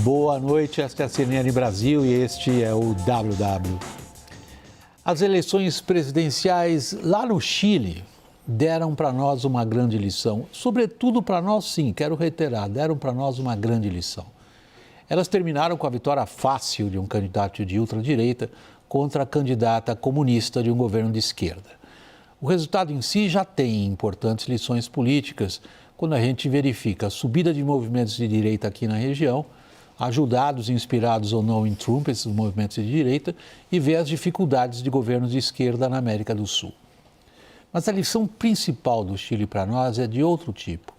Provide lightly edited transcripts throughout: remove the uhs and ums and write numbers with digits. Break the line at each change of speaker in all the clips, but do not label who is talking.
Boa noite, esta é a CNN Brasil e este é o WW. As eleições presidenciais lá no Chile deram para nós uma grande lição. Sobretudo para nós, sim, quero reiterar, deram para nós uma grande lição. Elas terminaram com a vitória fácil de um candidato de ultradireita contra a candidata comunista de um governo de esquerda. O resultado em si já tem importantes lições políticas quando a gente verifica a subida de movimentos de direita aqui na região, ajudados, inspirados ou não em Trump, esses movimentos de direita, e vê as dificuldades de governos de esquerda na América do Sul. Mas a lição principal do Chile para nós é de outro tipo.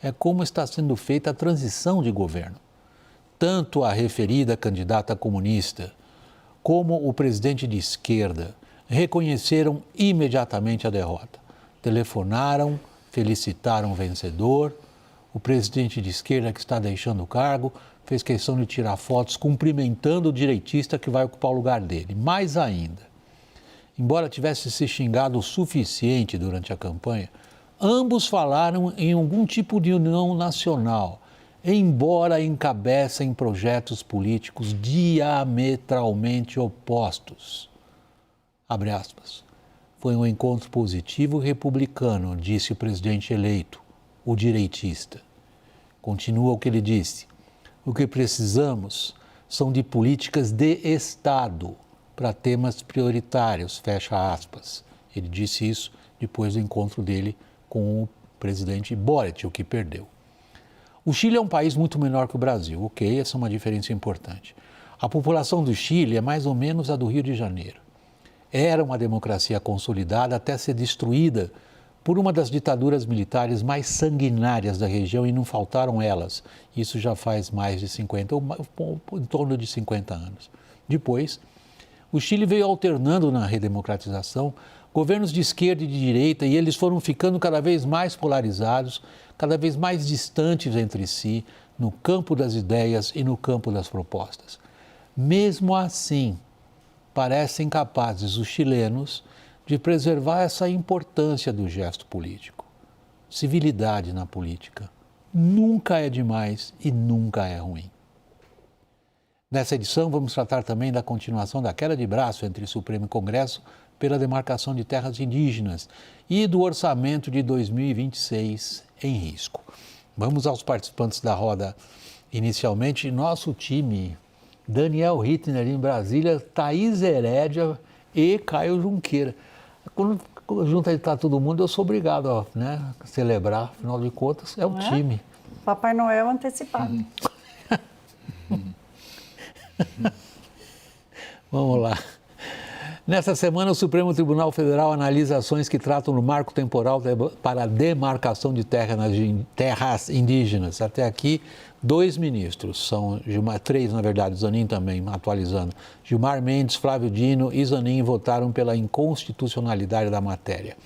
É como está sendo feita a transição de governo. Tanto a referida candidata comunista como o presidente de esquerda reconheceram imediatamente a derrota. Telefonaram, felicitaram o vencedor. O presidente de esquerda que está deixando o cargo fez questão de tirar fotos cumprimentando o direitista que vai ocupar o lugar dele. Mais ainda, embora tivesse se xingado o suficiente durante a campanha, ambos falaram em algum tipo de união nacional, embora encabecem projetos políticos diametralmente opostos. Abre aspas. Foi um encontro positivo e republicano, disse o presidente eleito, o direitista. Continua o que ele disse. O que precisamos são de políticas de Estado para temas prioritários, fecha aspas. Ele disse isso depois do encontro dele com o presidente Boric, o que perdeu. O Chile é um país muito menor que o Brasil, ok, essa é uma diferença importante. A população do Chile é mais ou menos a do Rio de Janeiro. Era uma democracia consolidada até ser destruída por uma das ditaduras militares mais sanguinárias da região e não faltaram elas. Isso já faz mais de 50, ou em torno de 50 anos. Depois, o Chile veio alternando na redemocratização governos de esquerda e de direita e eles foram ficando cada vez mais polarizados, cada vez mais distantes entre si, no campo das ideias e no campo das propostas. Mesmo assim, parecem capazes os chilenos de preservar essa importância do gesto político. Civilidade na política nunca é demais e nunca é ruim. Nessa edição, vamos tratar também da continuação da queda de braço entre Supremo e Congresso pela demarcação de terras indígenas e do orçamento de 2026 em risco. Vamos aos participantes da roda. Inicialmente, nosso time, Daniel Hittner em Brasília, Thaís Herédia e Caio Junqueira. Quando junta está todo mundo, eu sou obrigado a celebrar, afinal de contas, é o time.
Papai Noel antecipado.
Vamos lá. Nessa semana, o Supremo Tribunal Federal analisa ações que tratam do marco temporal para a demarcação de terras indígenas. Até aqui, 2 ministros, três na verdade, Zanin também, atualizando. Gilmar Mendes, Flávio Dino e Zanin votaram pela inconstitucionalidade da matéria.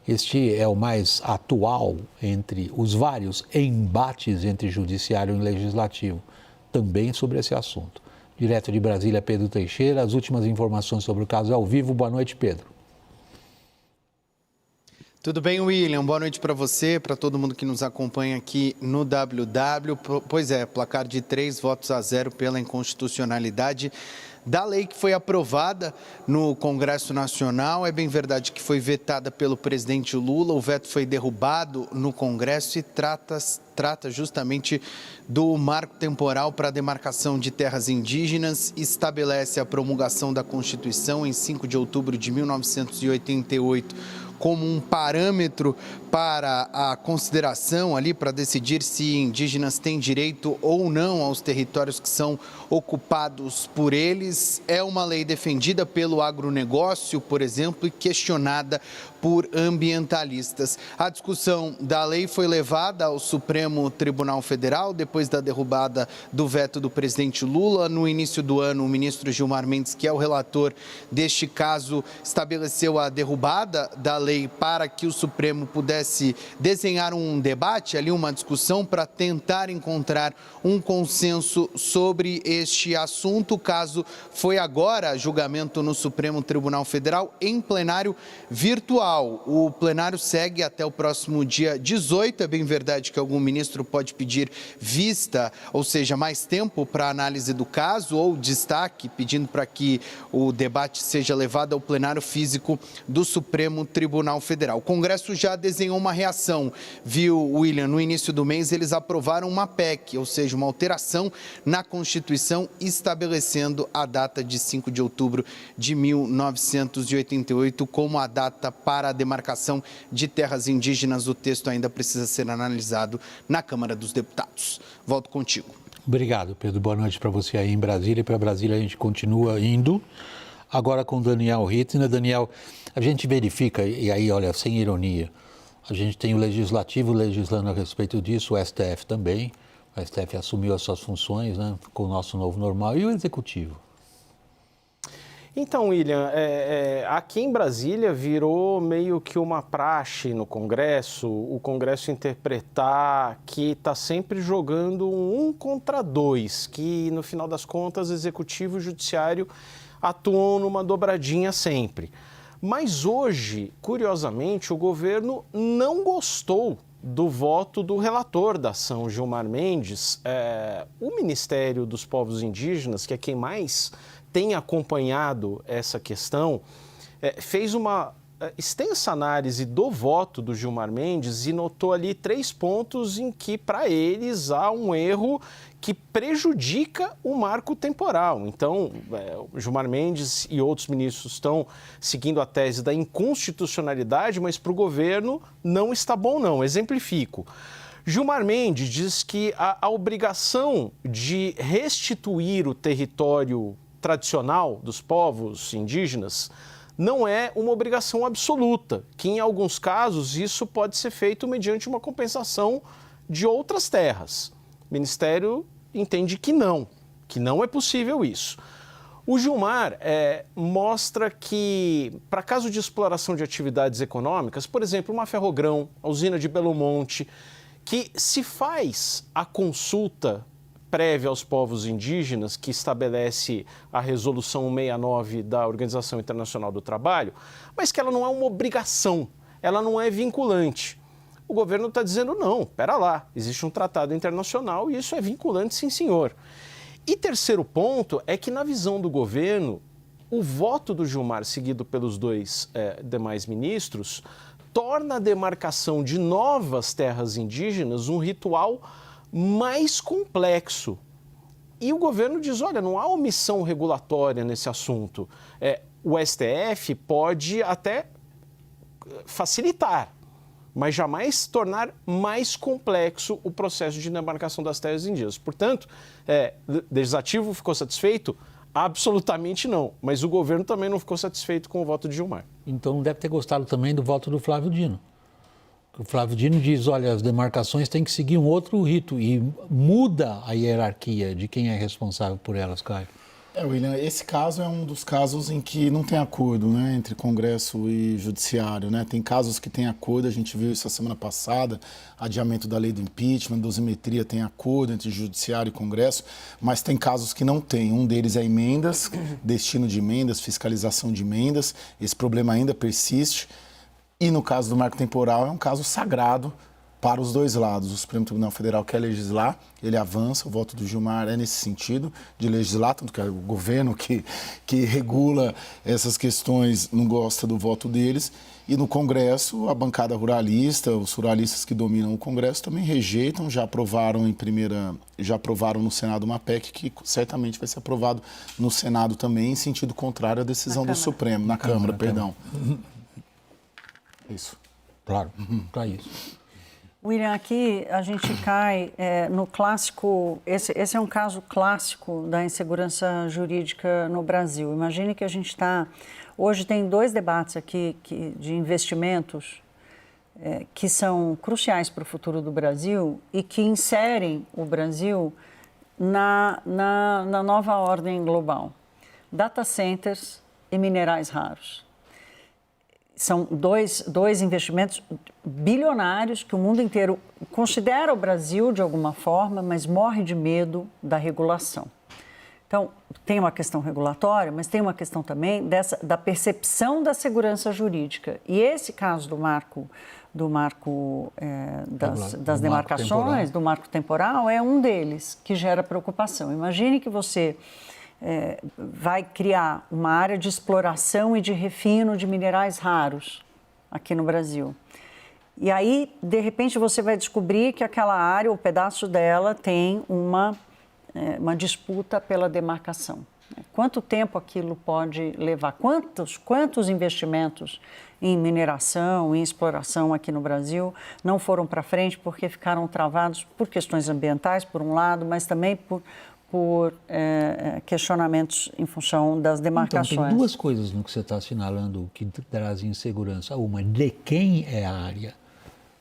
Este é o mais atual entre os vários embates entre judiciário e legislativo, também sobre esse assunto. Direto de Brasília, Pedro Teixeira. As últimas informações sobre o caso ao vivo. Boa noite, Pedro.
Tudo bem, William? Boa noite para você, para todo mundo que nos acompanha aqui no WW. Pois é, placar de 3-0 pela inconstitucionalidade da lei que foi aprovada no Congresso Nacional. É bem verdade que foi vetada pelo presidente Lula, o veto foi derrubado no Congresso e trata justamente do marco temporal para a demarcação de terras indígenas, estabelece a promulgação da Constituição em 5 de outubro de 1988 como um parâmetro para a consideração ali, para decidir se indígenas têm direito ou não aos territórios que são ocupados por eles. É uma lei defendida pelo agronegócio, por exemplo, e questionada por ambientalistas. A discussão da lei foi levada ao Supremo Tribunal Federal depois da derrubada do veto do presidente Lula. No início do ano, o ministro Gilmar Mendes, que é o relator deste caso, estabeleceu a derrubada da lei para que o Supremo pudesse desenhar um debate, ali uma discussão para tentar encontrar um consenso sobre este assunto. O caso foi agora julgamento no Supremo Tribunal Federal em plenário virtual. O plenário segue até o próximo dia 18. É bem verdade que algum ministro pode pedir vista, ou seja, mais tempo para análise do caso ou destaque, pedindo para que o debate seja levado ao plenário físico do Supremo Tribunal Federal. O Congresso já desenhou uma reação, viu, William? No início do mês, eles aprovaram uma PEC, ou seja, uma alteração na Constituição estabelecendo a data de 5 de outubro de 1988 como a data para a demarcação de terras indígenas. O texto ainda precisa ser analisado na Câmara dos Deputados. Volto contigo.
Obrigado, Pedro. Boa noite para você aí em Brasília. E para Brasília a gente continua indo. Agora com Daniel Hittner. Daniel, a gente verifica, e aí, olha, sem ironia, a gente tem o Legislativo legislando a respeito disso, o STF também. O STF assumiu as suas funções, né, com o nosso novo normal. E o Executivo?
Então, William, aqui em Brasília virou meio que uma praxe no Congresso, o Congresso interpretar que está sempre jogando um contra dois, que no final das contas, Executivo e Judiciário atuam numa dobradinha sempre. Mas hoje, curiosamente, o governo não gostou do voto do relator da ação, Gilmar Mendes. O Ministério dos Povos Indígenas, que é quem mais tem acompanhado essa questão, fez uma extensa análise do voto do Gilmar Mendes e notou ali 3 pontos em que, para eles, há um erro que prejudica o marco temporal. Então, o Gilmar Mendes e outros ministros estão seguindo a tese da inconstitucionalidade, mas para o governo não está bom não. Exemplifico. Gilmar Mendes diz que a obrigação de restituir o território tradicional dos povos indígenas não é uma obrigação absoluta, que em alguns casos isso pode ser feito mediante uma compensação de outras terras. O Ministério entende que não é possível isso. O Gilmar mostra que, para caso de exploração de atividades econômicas, por exemplo, uma ferrogrão, a usina de Belo Monte, que se faz a consulta prévia aos povos indígenas, que estabelece a Resolução 169 da Organização Internacional do Trabalho, mas que ela não é uma obrigação, ela não é vinculante. O governo está dizendo, não, pera lá, existe um tratado internacional e isso é vinculante, sim, senhor. E terceiro ponto é que, na visão do governo, o voto do Gilmar, seguido pelos 2 demais ministros, torna a demarcação de novas terras indígenas um ritual mais complexo. E o governo diz, olha, não há omissão regulatória nesse assunto. O STF pode até facilitar, mas jamais tornar mais complexo o processo de demarcação das terras indígenas. Portanto, o Legislativo ficou satisfeito? Absolutamente não. Mas o governo também não ficou satisfeito com o voto de Gilmar.
Então deve ter gostado também do voto do Flávio Dino. O Flávio Dino diz, olha, as demarcações têm que seguir um outro rito e muda a hierarquia de quem é responsável por elas, Caio.
William, esse caso é um dos casos em que não tem acordo, né, entre Congresso e Judiciário, né? Tem casos que tem acordo, a gente viu isso a semana passada, adiamento da lei do impeachment, dosimetria tem acordo entre Judiciário e Congresso, mas tem casos que não tem. Um deles é emendas, destino de emendas, fiscalização de emendas, esse problema ainda persiste. E no caso do marco temporal é um caso sagrado para os dois lados. O Supremo Tribunal Federal quer legislar, ele avança, o voto do Gilmar é nesse sentido, de legislar, tanto que é o governo que regula essas questões não gosta do voto deles. E no Congresso, a bancada ruralista, os ruralistas que dominam o Congresso também rejeitam, já aprovaram no Senado uma PEC que certamente vai ser aprovado no Senado também, em sentido contrário à decisão do Supremo, na Câmara, perdão. Isso.
Claro, para isso.
William, aqui a gente cai no clássico, esse é um caso clássico da insegurança jurídica no Brasil. Imagine que a gente hoje tem 2 debates aqui de investimentos que são cruciais para o futuro do Brasil e que inserem o Brasil na nova ordem global. Data centers e minerais raros. são dois investimentos bilionários que o mundo inteiro considera o Brasil de alguma forma, mas morre de medo da regulação. Então, tem uma questão regulatória, mas tem uma questão também da percepção da segurança jurídica. E esse caso do marco das demarcações, do marco temporal, é um deles que gera preocupação. Imagine que você vai criar uma área de exploração e de refino de minerais raros aqui no Brasil. E aí, de repente, você vai descobrir que aquela área, o pedaço dela, tem uma disputa pela demarcação. Quanto tempo aquilo pode levar? Quantos investimentos em mineração, em exploração aqui no Brasil não foram para frente porque ficaram travados por questões ambientais, por um lado, mas também por questionamentos em função das demarcações.
Então, tem duas coisas no que você está assinalando que trazem insegurança. Uma, de quem é a área.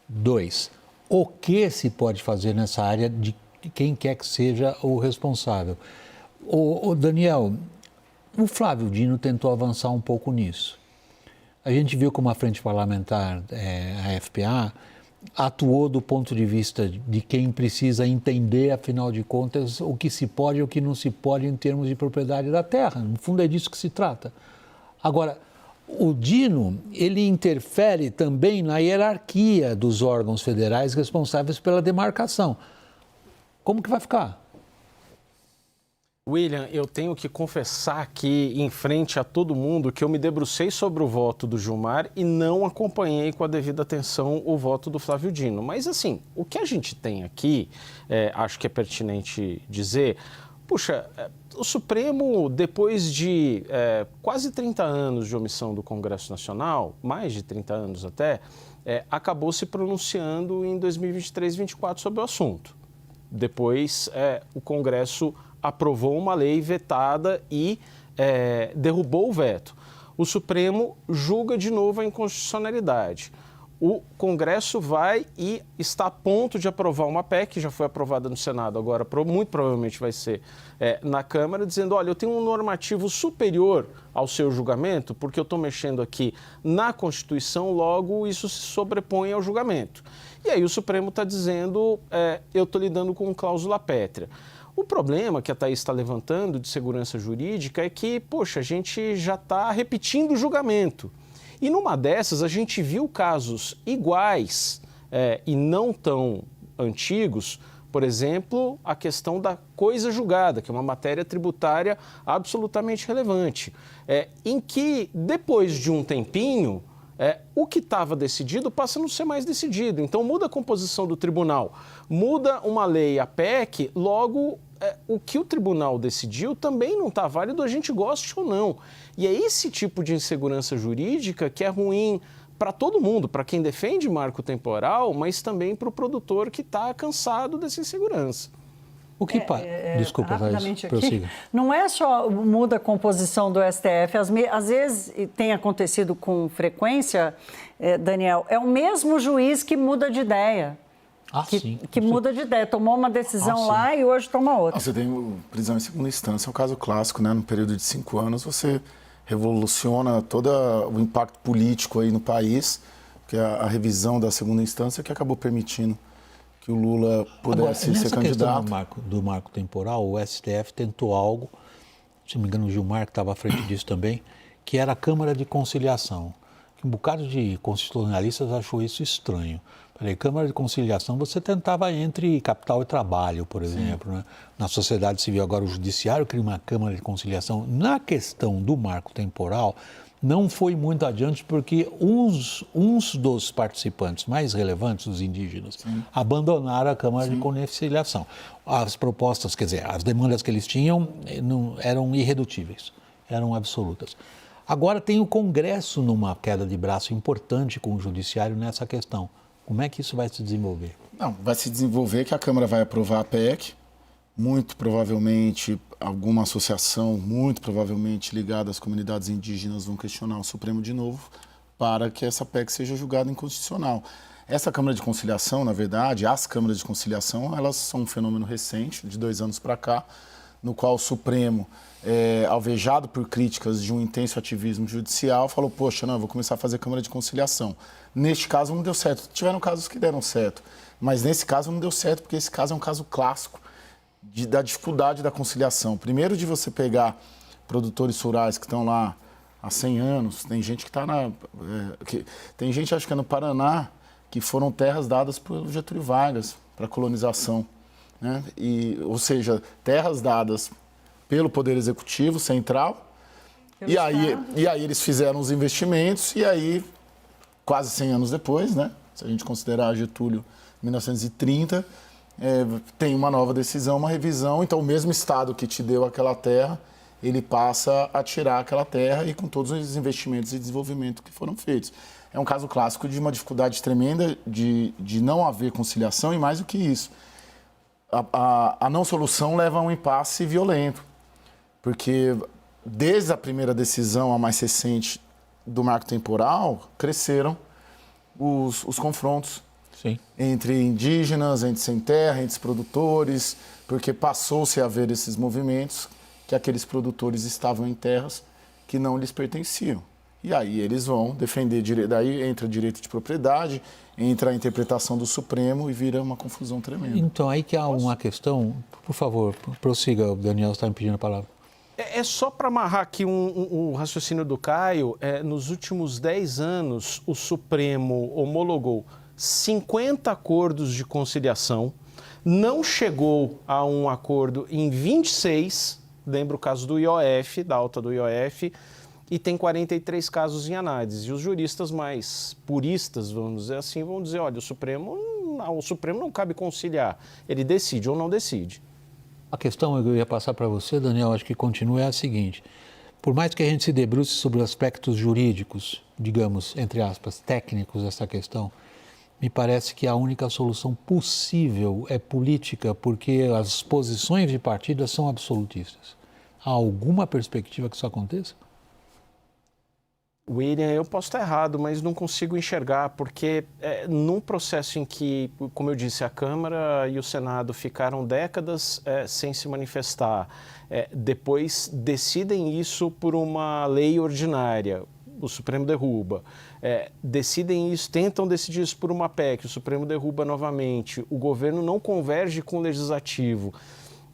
2, o que se pode fazer nessa área de quem quer que seja o responsável. Daniel, o Flávio Dino tentou avançar um pouco nisso. A gente viu como a Frente Parlamentar, a FPA, atuou do ponto de vista de quem precisa entender, afinal de contas, o que se pode e o que não se pode em termos de propriedade da terra. No fundo, é disso que se trata. Agora, o Dino, ele interfere também na hierarquia dos órgãos federais responsáveis pela demarcação. Como que vai ficar?
William, eu tenho que confessar aqui, em frente a todo mundo, que eu me debrucei sobre o voto do Gilmar e não acompanhei com a devida atenção o voto do Flávio Dino. Mas, assim, o que a gente tem aqui, acho que é pertinente dizer, puxa, o Supremo, depois de quase 30 anos de omissão do Congresso Nacional, mais de 30 anos até, acabou se pronunciando em 2023 e 2024 sobre o assunto. Depois, o Congresso aprovou uma lei vetada e derrubou o veto. O Supremo julga de novo a inconstitucionalidade. O Congresso vai e está a ponto de aprovar uma PEC, que já foi aprovada no Senado, agora muito provavelmente vai ser na Câmara, dizendo, olha, eu tenho um normativo superior ao seu julgamento, porque eu estou mexendo aqui na Constituição, logo isso se sobrepõe ao julgamento. E aí o Supremo está dizendo, eu estou lidando com cláusula pétrea. O problema que a Thaís está levantando de segurança jurídica é que, poxa, a gente já está repetindo o julgamento. E numa dessas a gente viu casos iguais e não tão antigos, por exemplo, a questão da coisa julgada, que é uma matéria tributária absolutamente relevante, em que depois de um tempinho, o que estava decidido passa a não ser mais decidido. Então muda a composição do tribunal, muda uma lei, a PEC, logo o que o tribunal decidiu também não está válido, a gente goste ou não. E é esse tipo de insegurança jurídica que é ruim para todo mundo, para quem defende marco temporal, mas também para o produtor que está cansado dessa insegurança.
O que Desculpa, Thaís, prossiga.
Não é só muda a composição do STF, às vezes tem acontecido com frequência, Daniel, é o mesmo juiz que muda de ideia. Que muda de ideia, tomou uma decisão lá e hoje toma outra.
Você tem prisão em segunda instância, é um caso clássico, né? No período de 5 anos você revoluciona todo o impacto político aí no país, que é a revisão da segunda instância que acabou permitindo que o Lula pudesse ser candidato.
Nessa questão do marco temporal, o STF tentou algo, se não me engano o Gilmar que estava à frente disso também, que era a Câmara de Conciliação. Um bocado de constitucionalistas achou isso estranho. Falei, Câmara de Conciliação, você tentava entre capital e trabalho, por exemplo. Né? Na sociedade civil, agora o Judiciário cria uma Câmara de Conciliação. Na questão do marco temporal, não foi muito adiante porque uns dos participantes mais relevantes, os indígenas, abandonaram a Câmara de Conciliação. As propostas, quer dizer, as demandas que eles tinham eram irredutíveis, eram absolutas. Agora tem o Congresso numa queda de braço importante com o Judiciário nessa questão. Como é que isso vai se desenvolver?
Não, vai se desenvolver que a Câmara vai aprovar a PEC, muito provavelmente alguma associação, muito provavelmente ligada às comunidades indígenas vão questionar o Supremo de novo para que essa PEC seja julgada inconstitucional. Essa Câmara de Conciliação, na verdade, as câmaras de conciliação, elas são um fenômeno recente, de 2 anos para cá. no qual o Supremo, alvejado por críticas de um intenso ativismo judicial, falou, poxa, não, eu vou começar a fazer Câmara de Conciliação. Neste caso não deu certo. Tiveram casos que deram certo, mas nesse caso não deu certo, porque esse caso é um caso clássico da dificuldade da conciliação. Primeiro, de você pegar produtores rurais que estão lá há 100 anos, tem gente que está tem gente, acho que é no Paraná, que foram terras dadas por Getúlio Vargas para colonização, né? Ou seja, terras dadas pelo Poder Executivo Central, e aí eles fizeram os investimentos, e aí, quase 100 anos depois, né? Se a gente considerar Getúlio 1930, tem uma nova decisão, uma revisão, então o mesmo Estado que te deu aquela terra, ele passa a tirar aquela terra e com todos os investimentos e desenvolvimento que foram feitos. É um caso clássico de uma dificuldade tremenda de não haver conciliação, e mais do que isso, a não solução leva a um impasse violento, porque desde a primeira decisão, a mais recente do marco temporal, cresceram os confrontos.
Sim. Entre
indígenas, entre sem terra, entre produtores, porque passou-se a haver esses movimentos que aqueles produtores estavam em terras que não lhes pertenciam. E aí eles vão defender, daí entra direito de propriedade, entra a interpretação do Supremo e vira uma confusão tremenda.
Então, aí que há uma questão, por favor, prossiga, o Daniel está me pedindo a palavra.
É só para amarrar aqui um raciocínio do Caio, nos últimos 10 anos o Supremo homologou 50 acordos de conciliação, não chegou a um acordo em 26, lembra o caso do IOF, da alta do IOF, e tem 43 casos em análise. E os juristas mais puristas, vamos dizer assim, vão dizer, olha, o Supremo não cabe conciliar, ele decide ou não decide.
A questão que eu ia passar para você, Daniel, acho que continua, é a seguinte. Por mais que a gente se debruce sobre os aspectos jurídicos, digamos, entre aspas, técnicos dessa questão, me parece que a única solução possível é política, porque as posições de partida são absolutistas. Há alguma perspectiva que isso aconteça?
William, eu posso estar errado, mas não consigo enxergar, porque num processo em que, como eu disse, a Câmara e o Senado ficaram décadas sem se manifestar, depois decidem isso por uma lei ordinária, o Supremo derruba, decidem isso, tentam decidir isso por uma PEC, o Supremo derruba novamente, o governo não converge com o Legislativo.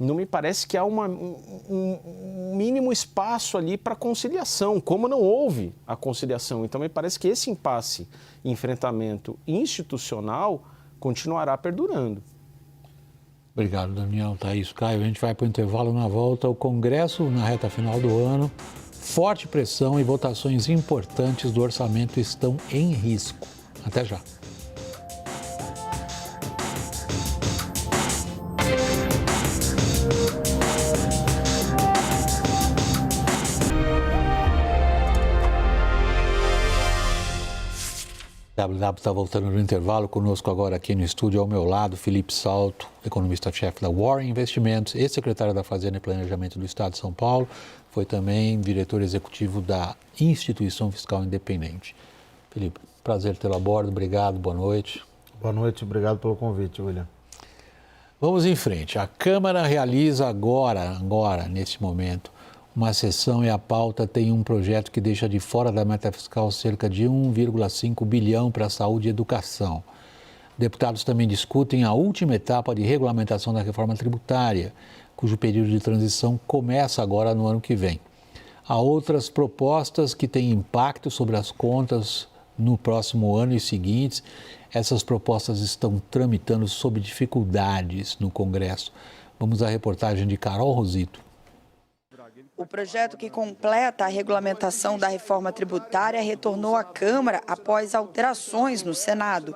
Não me parece que há um mínimo espaço ali para conciliação, como não houve a conciliação. Então, me parece que esse impasse e enfrentamento institucional continuará perdurando.
Obrigado, Daniel. Thaís, Caio, a gente vai para o intervalo. Na volta, o Congresso, na reta final do ano, forte pressão e votações importantes do orçamento estão em risco. Até já. WW está voltando no intervalo, conosco agora aqui no estúdio, ao meu lado, Felipe Salto, economista-chefe da Warren Investimentos, ex-secretário da Fazenda e Planejamento do Estado de São Paulo, foi também diretor executivo da Instituição Fiscal Independente. Felipe, prazer tê-lo a bordo, obrigado, boa noite.
Boa noite, obrigado pelo convite, William.
Vamos em frente. A Câmara realiza agora, nesse momento, uma sessão e a pauta tem um projeto que deixa de fora da meta fiscal cerca de 1,5 bilhão para a saúde e educação. Deputados também discutem a última etapa de regulamentação da reforma tributária, cujo período de transição começa agora no ano que vem. Há outras propostas que têm impacto sobre as contas no próximo ano e seguintes. Essas propostas estão tramitando sob dificuldades no Congresso. Vamos à reportagem de Carol Rosito.
O projeto que completa a regulamentação da reforma tributária retornou à Câmara após alterações no Senado.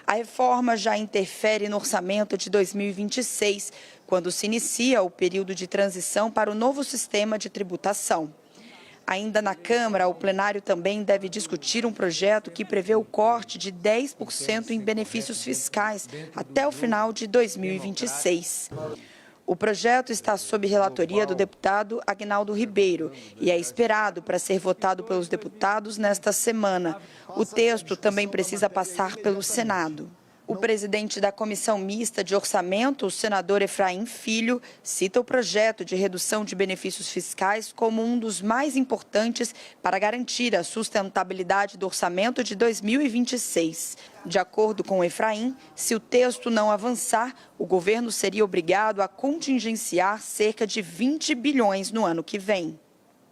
A reforma já interfere no orçamento de 2026, quando se inicia o período de transição para o novo sistema de tributação. Ainda na Câmara, o plenário também deve discutir um projeto que prevê o corte de 10% em benefícios fiscais até o final de 2026. O projeto está sob relatoria do deputado Agnaldo Ribeiro e é esperado para ser votado pelos deputados nesta semana. O texto também precisa passar pelo Senado. O presidente da Comissão Mista de Orçamento, o senador Efraim Filho, cita o projeto de redução de benefícios fiscais como um dos mais importantes para garantir a sustentabilidade do orçamento de 2026. De acordo com Efraim, se o texto não avançar, o governo seria obrigado a contingenciar cerca de 20 bilhões no ano que vem.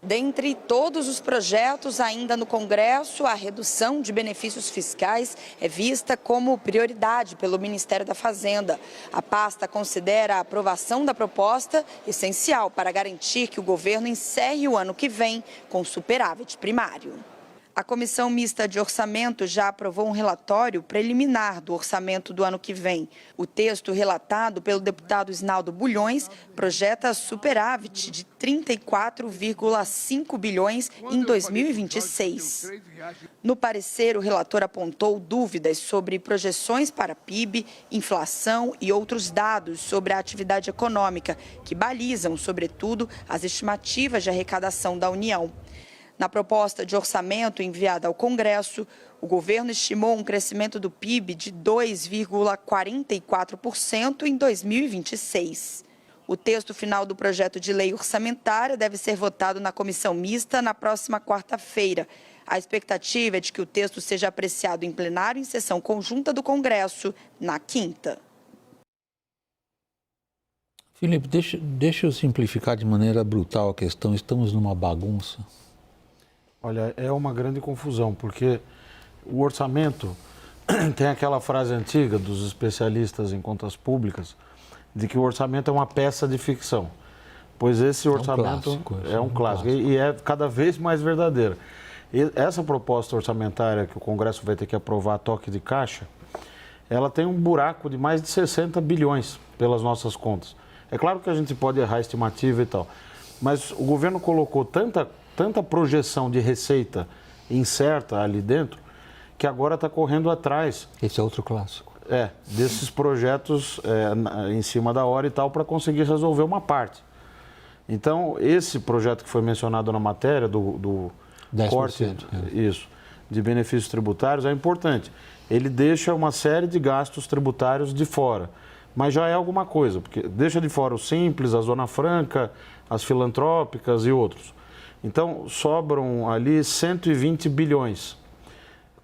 Dentre todos os projetos ainda no Congresso, a redução de benefícios fiscais é vista como prioridade pelo Ministério da Fazenda. A pasta considera a aprovação da proposta essencial para garantir que o governo encerre o ano que vem com superávit primário. A Comissão Mista de Orçamento já aprovou um relatório preliminar do orçamento do ano que vem. O texto relatado pelo deputado Isnaldo Bulhões projeta superávit de 34,5 bilhões em 2026. No parecer, o relator apontou dúvidas sobre projeções para PIB, inflação e outros dados sobre a atividade econômica, que balizam, sobretudo, as estimativas de arrecadação da União. Na proposta de orçamento enviada ao Congresso, o governo estimou um crescimento do PIB de 2,44% em 2026. O texto final do projeto de lei orçamentária deve ser votado na comissão mista na próxima quarta-feira. A expectativa é de que o texto seja apreciado em plenário em sessão conjunta do Congresso na quinta.
Felipe, deixa eu simplificar de maneira brutal a questão. Estamos numa bagunça.
Olha, é uma grande confusão, porque o orçamento tem aquela frase antiga dos especialistas em contas públicas, de que o orçamento é uma peça de ficção. Pois esse orçamento é um clássico e é cada vez mais verdadeiro. E essa proposta orçamentária que o Congresso vai ter que aprovar a toque de caixa, ela tem um buraco de mais de 60 bilhões pelas nossas contas. É claro que a gente pode errar a estimativa e tal, mas o governo colocou tanta projeção de receita incerta ali dentro, que agora está correndo atrás.
Esse é outro clássico.
Desses projetos em cima da hora e tal, para conseguir resolver uma parte. Então, esse projeto que foi mencionado na matéria do
10%,
corte de benefícios tributários é importante. Ele deixa uma série de gastos tributários de fora, mas já é alguma coisa, porque deixa de fora o Simples, a Zona Franca, as filantrópicas e outros. Então, sobram ali 120 bilhões.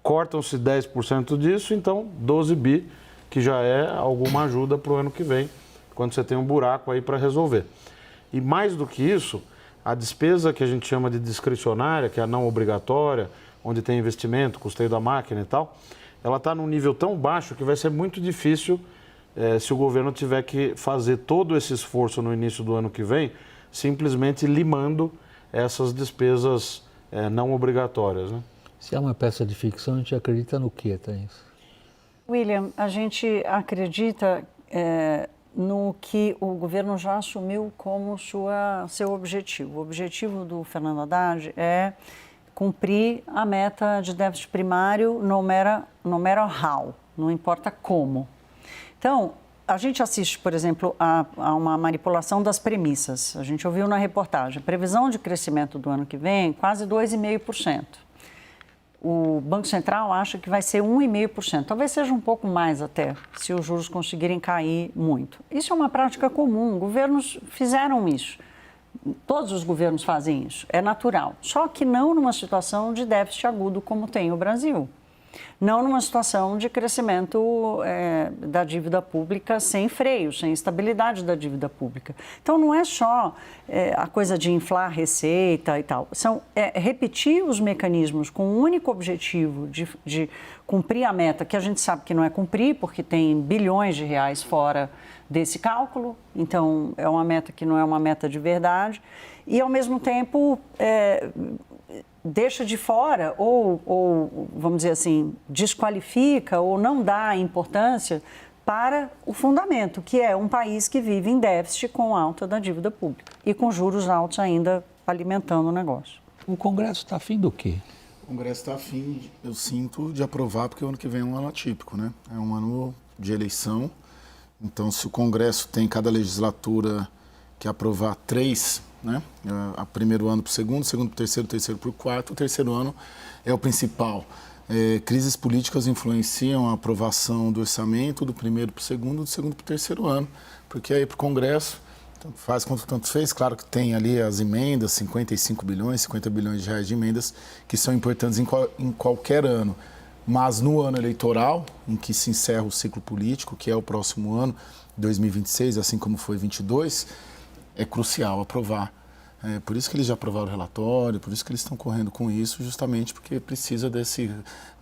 Cortam-se 10% disso, então 12 bi, que já é alguma ajuda para o ano que vem, quando você tem um buraco aí para resolver. E mais do que isso, a despesa que a gente chama de discricionária, que é a não obrigatória, onde tem investimento, custeio da máquina e tal, ela está num nível tão baixo que vai ser muito difícil se o governo tiver que fazer todo esse esforço no início do ano que vem, simplesmente limando essas despesas não obrigatórias, né?
Se é uma peça de ficção, a gente acredita no quê, Thaís?
William, a gente acredita no que o governo já assumiu como seu objetivo. O objetivo do Fernando Haddad é cumprir a meta de déficit primário no matter how, não importa como. Então, a gente assiste, por exemplo, a uma manipulação das premissas. A gente ouviu na reportagem, previsão de crescimento do ano que vem, quase 2,5%. O Banco Central acha que vai ser 1,5%, talvez seja um pouco mais até, se os juros conseguirem cair muito. Isso é uma prática comum, governos fizeram isso, todos os governos fazem isso, é natural. Só que não numa situação de déficit agudo como tem o Brasil. Não numa situação de crescimento da dívida pública sem freio, sem estabilidade da dívida pública. Então, não é só a coisa de inflar a receita e tal. Repetir os mecanismos com o único objetivo de cumprir a meta, que a gente sabe que não é cumprir, porque tem bilhões de reais fora desse cálculo. Então, é uma meta que não é uma meta de verdade. E, ao mesmo tempo, deixa de fora ou, vamos dizer assim, desqualifica ou não dá importância para o fundamento, que é um país que vive em déficit com alta da dívida pública e com juros altos ainda alimentando o negócio.
O Congresso está afim do quê?
O Congresso está afim, eu sinto, de aprovar, porque o ano que vem é um ano atípico, né? É um ano de eleição. Então, se o Congresso tem cada legislatura que aprovar 3, né? O primeiro ano para o segundo para o terceiro para o quarto, o terceiro ano é o principal. crises políticas influenciam a aprovação do orçamento do primeiro para o segundo, do segundo para o terceiro ano, porque aí para o Congresso, tanto faz quanto tanto fez, claro que tem ali as emendas, 55 bilhões, 50 bilhões de reais de emendas, que são importantes em qualquer ano, mas no ano eleitoral, em que se encerra o ciclo político, que é o próximo ano, 2026, assim como foi 2022, é crucial aprovar. Por isso que eles já aprovaram o relatório, por isso que eles estão correndo com isso, justamente porque precisa desse...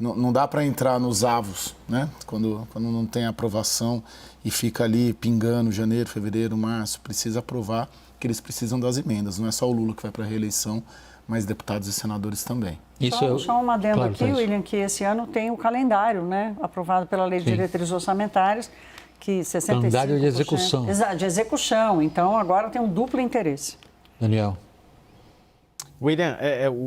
Não dá para entrar nos avos, né? Quando não tem aprovação e fica ali pingando janeiro, fevereiro, março, precisa aprovar, que eles precisam das emendas. Não é só o Lula que vai para a reeleição, mas deputados e senadores também.
Só um adendo
claro,
aqui, William, que esse ano tem o calendário, né? Aprovado pela Lei de Diretrizes Orçamentárias, que 65%...
Calendário de execução.
Exato, de execução. Então, agora tem um duplo interesse.
Daniel.
William,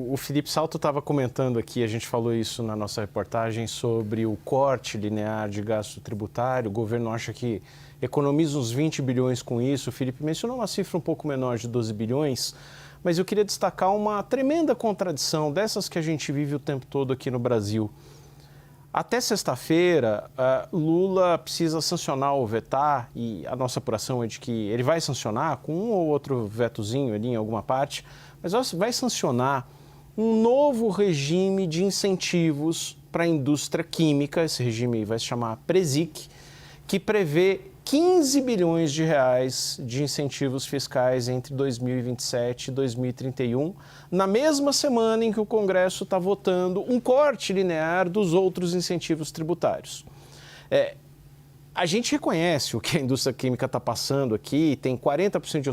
o Felipe Salto estava comentando aqui, a gente falou isso na nossa reportagem, sobre o corte linear de gasto tributário. O governo acha que economiza uns 20 bilhões com isso. O Felipe mencionou uma cifra um pouco menor de 12 bilhões, mas eu queria destacar uma tremenda contradição dessas que a gente vive o tempo todo aqui no Brasil. Até sexta-feira, Lula precisa sancionar ou vetar, e a nossa apuração é de que ele vai sancionar com um ou outro vetozinho ali em alguma parte, mas vai sancionar um novo regime de incentivos para a indústria química, esse regime vai se chamar PRESIC, que prevê 15 bilhões de reais de incentivos fiscais entre 2027 e 2031, na mesma semana em que o Congresso está votando um corte linear dos outros incentivos tributários. A gente reconhece o que a indústria química está passando aqui, tem 40% de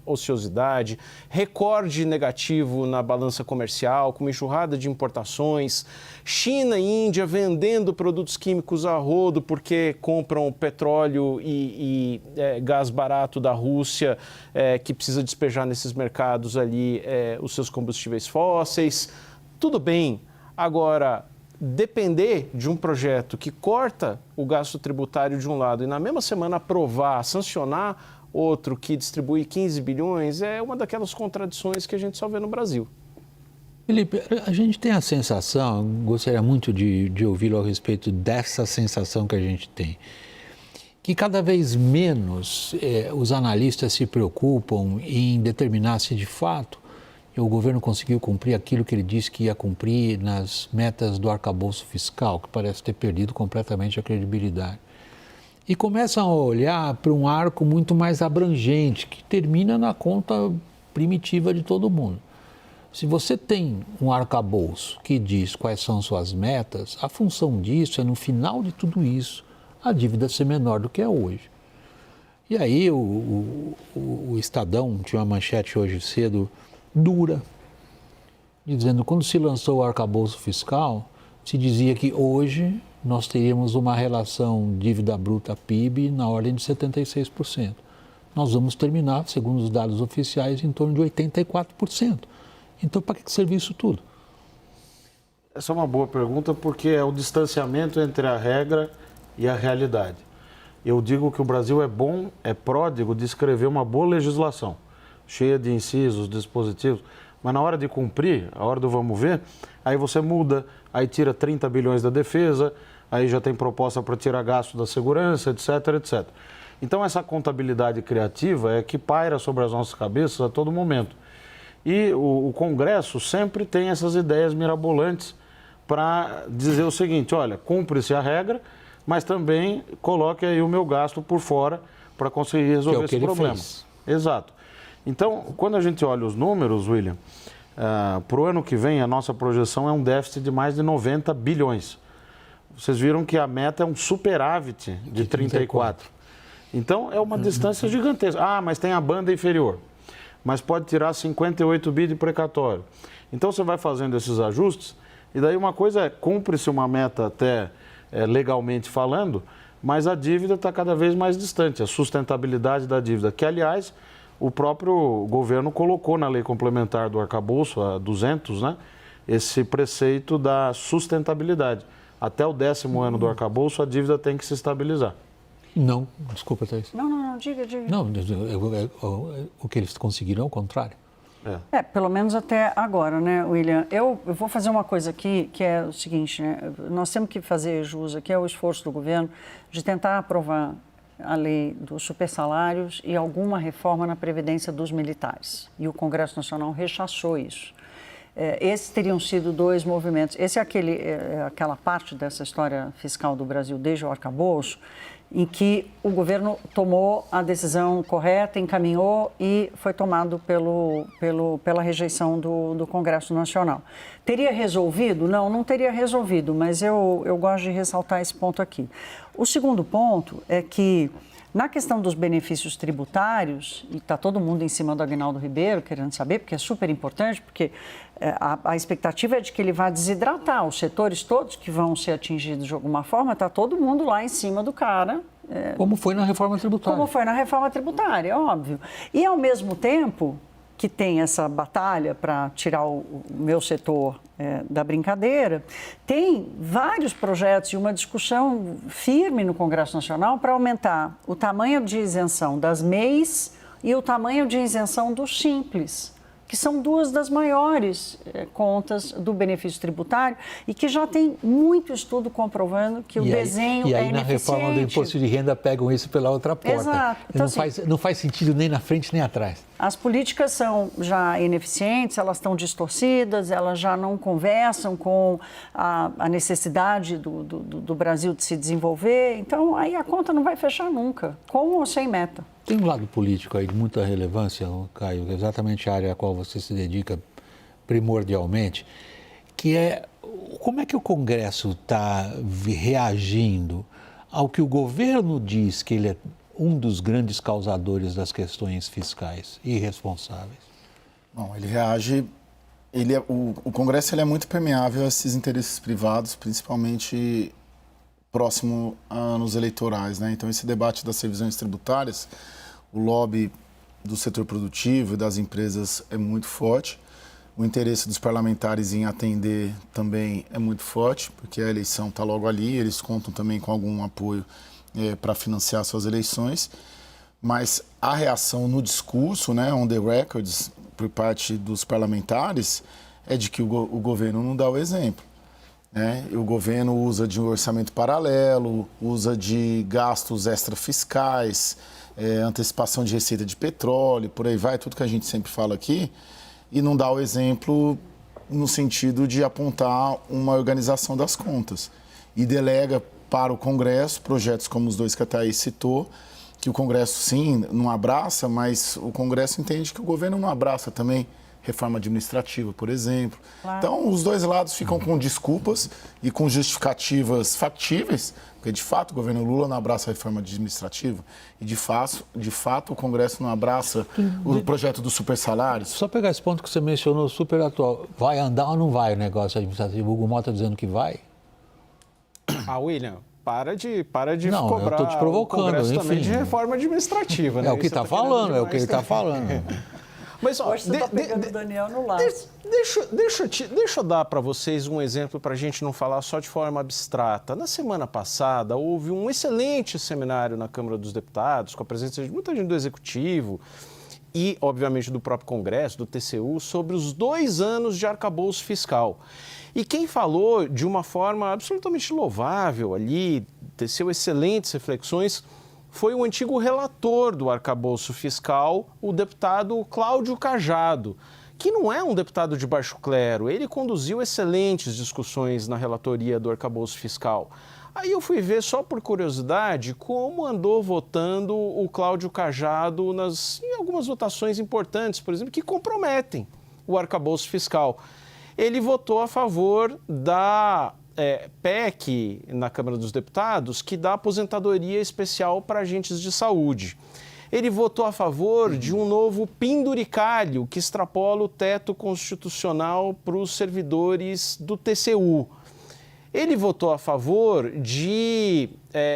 ociosidade, recorde negativo na balança comercial, com uma enxurrada de importações, China e Índia vendendo produtos químicos a rodo porque compram petróleo e gás barato da Rússia, que precisa despejar nesses mercados ali os seus combustíveis fósseis. Tudo bem, agora... depender de um projeto que corta o gasto tributário de um lado e na mesma semana aprovar, sancionar outro que distribui 15 bilhões, é uma daquelas contradições que a gente só vê no Brasil.
Felipe, a gente tem a sensação, gostaria muito de ouvi-lo a respeito dessa sensação que a gente tem, que cada vez menos os analistas se preocupam em determinar se de fato o governo conseguiu cumprir aquilo que ele disse que ia cumprir nas metas do arcabouço fiscal, que parece ter perdido completamente a credibilidade. E começam a olhar para um arco muito mais abrangente, que termina na conta primitiva de todo mundo. Se você tem um arcabouço que diz quais são suas metas, a função disso é, no final de tudo isso, a dívida ser menor do que é hoje. E aí o Estadão tinha uma manchete hoje cedo, dura, dizendo que quando se lançou o arcabouço fiscal, se dizia que hoje nós teríamos uma relação dívida bruta PIB na ordem de 76%. Nós vamos terminar, segundo os dados oficiais, em torno de 84%. Então, para que servir isso tudo?
Essa é uma boa pergunta porque é o distanciamento entre a regra e a realidade. Eu digo que o Brasil é bom, é pródigo de escrever uma boa legislação, cheia de incisos, dispositivos, mas na hora de cumprir, a hora do vamos ver, aí você muda, aí tira 30 bilhões da defesa, aí já tem proposta para tirar gasto da segurança, etc, etc. Então essa contabilidade criativa é que paira sobre as nossas cabeças a todo momento. E o Congresso sempre tem essas ideias mirabolantes para dizer o seguinte, olha, cumpre-se a regra, mas também coloque aí o meu gasto por fora para conseguir resolver esse problema. Exato. Então, quando a gente olha os números, William, para o ano que vem, a nossa projeção é um déficit de mais de 90 bilhões. Vocês viram que a meta é um superávit de 34. Então, é uma distância gigantesca. Ah, mas tem a banda inferior. Mas pode tirar 58 bi de precatório. Então, você vai fazendo esses ajustes, e daí uma coisa é, cumpre-se uma meta até legalmente falando, mas a dívida está cada vez mais distante, a sustentabilidade da dívida, que, aliás, o próprio governo colocou na lei complementar do arcabouço, a 200, né, esse preceito da sustentabilidade. Até o 10º ano do arcabouço, a dívida tem que se estabilizar.
Não, desculpa, Thaís.
Não, diga.
Não, o que eles conseguiram é o contrário.
Pelo menos até agora, né, William? Eu vou fazer uma coisa aqui, que é o seguinte, né? Nós temos que fazer jus aqui ao esforço do governo de tentar aprovar a lei dos supersalários e alguma reforma na Previdência dos militares. E o Congresso Nacional rechaçou isso. Esses teriam sido dois movimentos. Esse é aquela parte dessa história fiscal do Brasil desde o arcabouço, em que o tomou a decisão correta, encaminhou e foi tomado pela rejeição do Congresso Nacional. Teria resolvido? Não teria resolvido, mas eu gosto de ressaltar esse ponto aqui. O segundo ponto é que, na questão dos benefícios tributários, e está todo mundo em cima do Aguinaldo Ribeiro querendo saber, porque é super importante, porque a expectativa é de que ele vá desidratar os setores todos que vão ser atingidos de alguma forma, está todo mundo lá em cima do cara.
Como foi na reforma tributária.
Como foi na reforma tributária, óbvio. E, ao mesmo tempo que tem essa batalha para tirar o meu setor da brincadeira, tem vários projetos e uma discussão firme no Congresso Nacional para aumentar o tamanho de isenção das MEIs e o tamanho de isenção dos Simples, que são duas das maiores contas do benefício tributário e que já tem muito estudo comprovando que o desenho é ineficiente.
E aí, na reforma do imposto de renda, pegam isso pela outra porta.
Exato. Então,
não faz sentido nem na frente nem atrás.
As políticas são já ineficientes, elas estão distorcidas, elas já não conversam com a necessidade do Brasil de se desenvolver. Então, aí a conta não vai fechar nunca, com ou sem meta.
Tem um lado político aí de muita relevância, Caio, exatamente a área a qual você se dedica primordialmente, que é como é que o Congresso está reagindo ao que o governo diz que ele é um dos grandes causadores das questões fiscais irresponsáveis?
Bom, ele reage... O Congresso ele é muito permeável a esses interesses privados, principalmente próximo a anos eleitorais, né? Então, esse debate das revisões tributárias, o lobby do setor produtivo e das empresas é muito forte. O interesse dos parlamentares em atender também é muito forte, porque a eleição está logo ali, eles contam também com algum apoio para financiar suas eleições. Mas a reação no discurso, né, on the records, por parte dos parlamentares, é de que o governo não dá o exemplo. O governo usa de um orçamento paralelo, usa de gastos extrafiscais, antecipação de receita de petróleo, por aí vai, tudo que a gente sempre fala aqui, e não dá o exemplo no sentido de apontar uma organização das contas. E delega para o Congresso projetos como os dois que a Thaís citou, que o Congresso, sim, não abraça, mas o Congresso entende que o governo não abraça também reforma administrativa, por exemplo. Claro. Então, os dois lados ficam com desculpas e com justificativas factíveis, porque, de fato, o governo Lula não abraça a reforma administrativa e, de fato, o Congresso não abraça o projeto dos supersalários.
Só pegar esse ponto que você mencionou, super atual. Vai andar ou não vai o negócio administrativo? O Hugo Mota dizendo que vai?
William, para de
não,
cobrar
eu estou te provocando,
o Congresso
enfim.
também de reforma administrativa. Né?
É o que está falando, é o que ele está falando.
Mas, ó, você está pegando o Daniel no laço.
Deixa eu dar para vocês um exemplo para a gente não falar só de forma abstrata. Na semana passada, houve um excelente seminário na Câmara dos Deputados, com a presença de muita gente do Executivo e, obviamente, do próprio Congresso, do TCU, sobre os 2 anos de arcabouço fiscal. E quem falou de uma forma absolutamente louvável ali, teceu excelentes reflexões, foi o antigo relator do arcabouço fiscal, o deputado Cláudio Cajado, que não é um deputado de baixo clero. Ele conduziu excelentes discussões na relatoria do arcabouço fiscal. Aí eu fui ver, só por curiosidade, como andou votando o Cláudio Cajado em algumas votações importantes, por exemplo, que comprometem o arcabouço fiscal. Ele votou a favor da PEC na Câmara dos Deputados, que dá aposentadoria especial para agentes de saúde. Ele votou a favor de um novo penduricalho que extrapola o teto constitucional para os servidores do TCU. Ele votou a favor de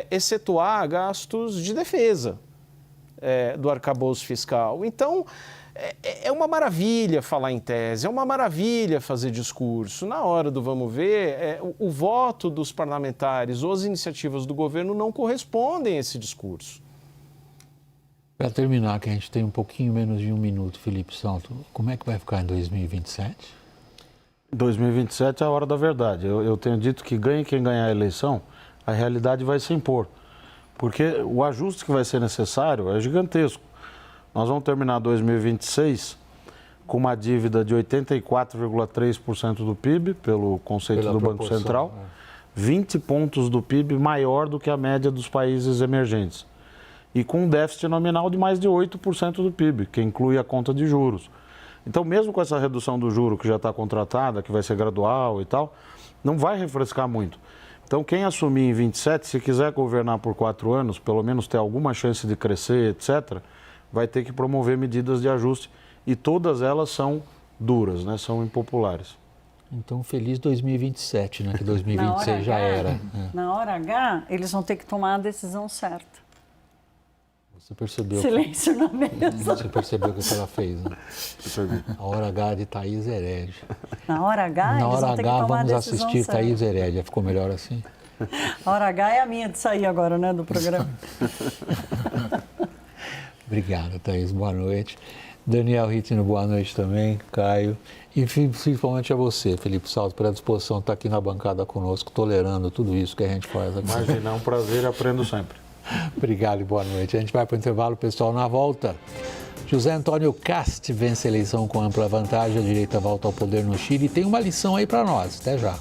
excetuar gastos de defesa do arcabouço fiscal. Então, é uma maravilha falar em tese, é uma maravilha fazer discurso. Na hora do vamos ver, o voto dos parlamentares ou as iniciativas do governo não correspondem a esse discurso.
Para terminar, que a gente tem um pouquinho menos de um minuto, Felipe Salto, como é que vai ficar em 2027?
2027 é a hora da verdade. Eu tenho dito que ganhe quem ganhar a eleição, a realidade vai se impor. Porque o ajuste que vai ser necessário é gigantesco. Nós vamos terminar 2026 com uma dívida de 84,3% do PIB, pelo conceito do Banco Central, 20 pontos do PIB maior do que a média dos países emergentes. E com um déficit nominal de mais de 8% do PIB, que inclui a conta de juros. Então, mesmo com essa redução do juro que já está contratada, que vai ser gradual e tal, não vai refrescar muito. Então, quem assumir em 27, se quiser governar por 4 anos, pelo menos ter alguma chance de crescer, etc., vai ter que promover medidas de ajuste. E todas elas são duras, né? São impopulares.
Então, feliz 2027, né? Que 2026 já era.
Na hora H, eles vão ter que tomar a decisão certa.
Você percebeu?
Silêncio na mesa.
Você percebeu o que ela fez, né? A hora H de Thaís Herédia.
Na hora H,
Na
eles
hora
vão ter que
H,
tomar
vamos
a decisão
assistir
certa.
Thaís Herédia. Ficou melhor assim?
A hora H é a minha de sair agora, né, do programa.
Obrigado, Thaís. Boa noite. Daniel Rittino, boa noite também. Caio. E principalmente a você, Felipe Salto, pela disposição de estar aqui na bancada conosco, tolerando tudo isso que a gente faz aqui.
Imagina, é um prazer e aprendo sempre.
Obrigado e boa noite. A gente vai para o intervalo, pessoal, na volta. José Antônio Cast vence a eleição com ampla vantagem, a direita volta ao poder no Chile e tem uma lição aí para nós. Até já.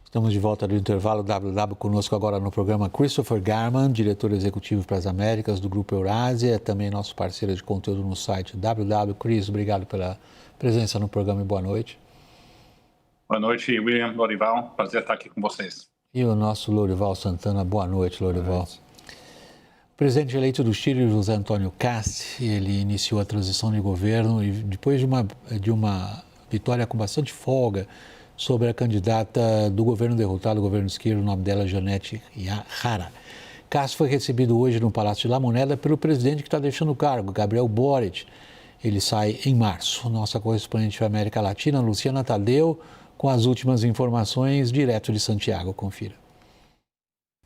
Estamos de volta do intervalo WW, conosco agora no programa Christopher Garman, diretor executivo para as Américas do Grupo Eurásia, também nosso parceiro de conteúdo no site WW. Chris, obrigado pela presença no programa e boa noite.
Boa noite, William, Lorival, prazer estar aqui com vocês.
E o nosso Lorival Santana, boa noite, Lorival. O presidente eleito do Chile, José Antônio Cast, ele iniciou a transição de governo e depois de uma vitória com bastante folga sobre a candidata do governo derrotado, o governo de esquerda, o nome dela é Janete Jara. Cast foi recebido hoje no Palácio de La Moneda pelo presidente que está deixando o cargo, Gabriel Boric. Ele sai em março. Nossa correspondente da América Latina, Luciana Tadeu, com as últimas informações, direto de Santiago. Confira.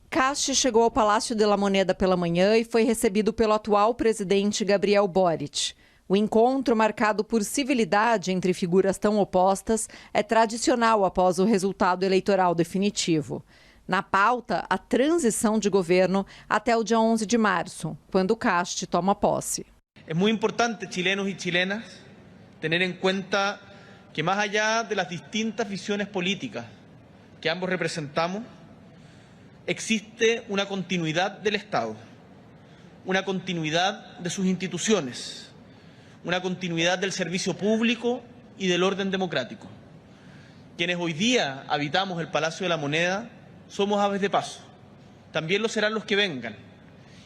Cast chegou ao Palácio de La Moneda pela manhã e foi recebido pelo atual presidente Gabriel Boric. O encontro, marcado por civilidade entre figuras tão opostas, é tradicional após o resultado eleitoral definitivo. Na pauta, a transição de governo até o dia 11 de março, quando Cast toma posse.
É muito importante, chilenos e chilenas, ter em conta que, mais allá de las distintas visiones políticas que ambos representamos, existe una continuidad del Estado, una continuidad de sus instituciones, una continuidad del servicio público y del orden democrático. Quienes hoy día habitamos el Palacio de la Moneda somos aves de paso, también lo serán los que vengan,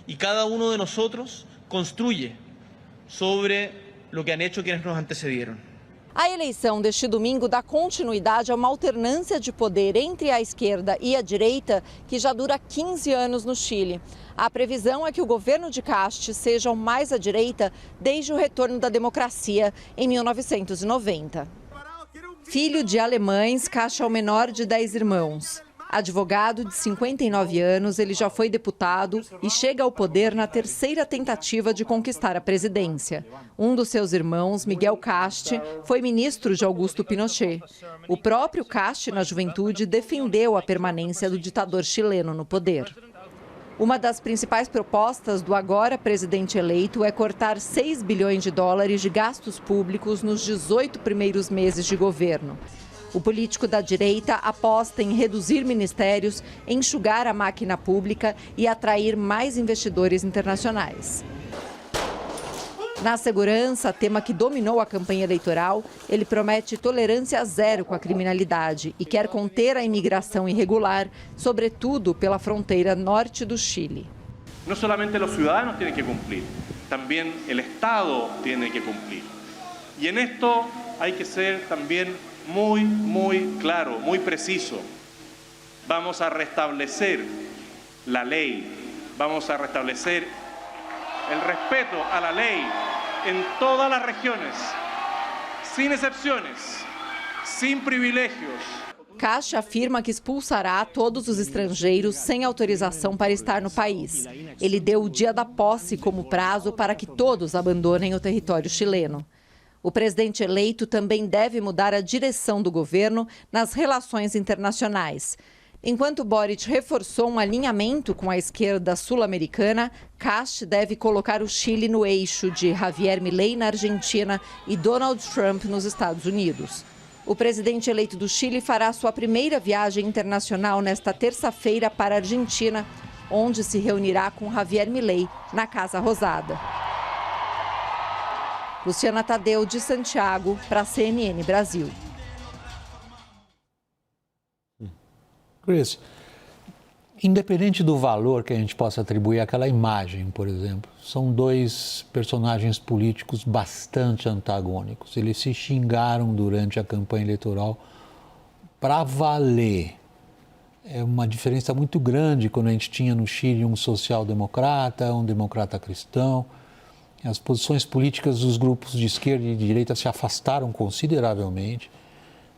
y cada uno de nosotros construye sobre lo que han hecho quienes nos antecedieron.
A eleição deste domingo dá continuidade a uma alternância de poder entre a esquerda e a direita que já dura 15 anos no Chile. A previsão é que o governo de Cast seja o mais à direita desde o retorno da democracia em 1990. Filho de alemães, Cast é o menor de 10 irmãos. Advogado de 59 anos, ele já foi deputado e chega ao poder na terceira tentativa de conquistar a presidência. Um dos seus irmãos, Miguel Cast, foi ministro de Augusto Pinochet. O próprio Cast, na juventude, defendeu a permanência do ditador chileno no poder. Uma das principais propostas do agora presidente eleito é cortar 6 bilhões de dólares de gastos públicos nos 18 primeiros meses de governo. O político da direita aposta em reduzir ministérios, enxugar a máquina pública e atrair mais investidores internacionais. Na segurança, tema que dominou a campanha eleitoral, ele promete tolerância zero com a criminalidade e quer conter a imigração irregular, sobretudo pela fronteira norte do Chile.
Não somente os cidadãos têm que cumprir, também o Estado tem que cumprir. E en esto hay que ser também muy claro, muy preciso. Vamos a restablecer la ley, vamos a restablecer el respeto a la ley en todas las regiones, sin excepciones, sin privilegios.
Kast afirma que expulsará todos os estrangeiros sem autorização para estar no país. Ele deu o dia da posse como prazo para que todos abandonem o território chileno. O presidente eleito também deve mudar a direção do governo nas relações internacionais. Enquanto Boric reforçou um alinhamento com a esquerda sul-americana, Kast deve colocar o Chile no eixo de Javier Milei na Argentina e Donald Trump nos Estados Unidos. O presidente eleito do Chile fará sua primeira viagem internacional nesta terça-feira para a Argentina, onde se reunirá com Javier Milei na Casa Rosada. Luciana Tadeu, de Santiago, para a CNN Brasil.
Chris, independente do valor que a gente possa atribuir àquela imagem, por exemplo, são dois personagens políticos bastante antagônicos. Eles se xingaram durante a campanha eleitoral para valer. É uma diferença muito grande quando a gente tinha no Chile um social-democrata, um democrata cristão. As posições políticas dos grupos de esquerda e de direita se afastaram consideravelmente.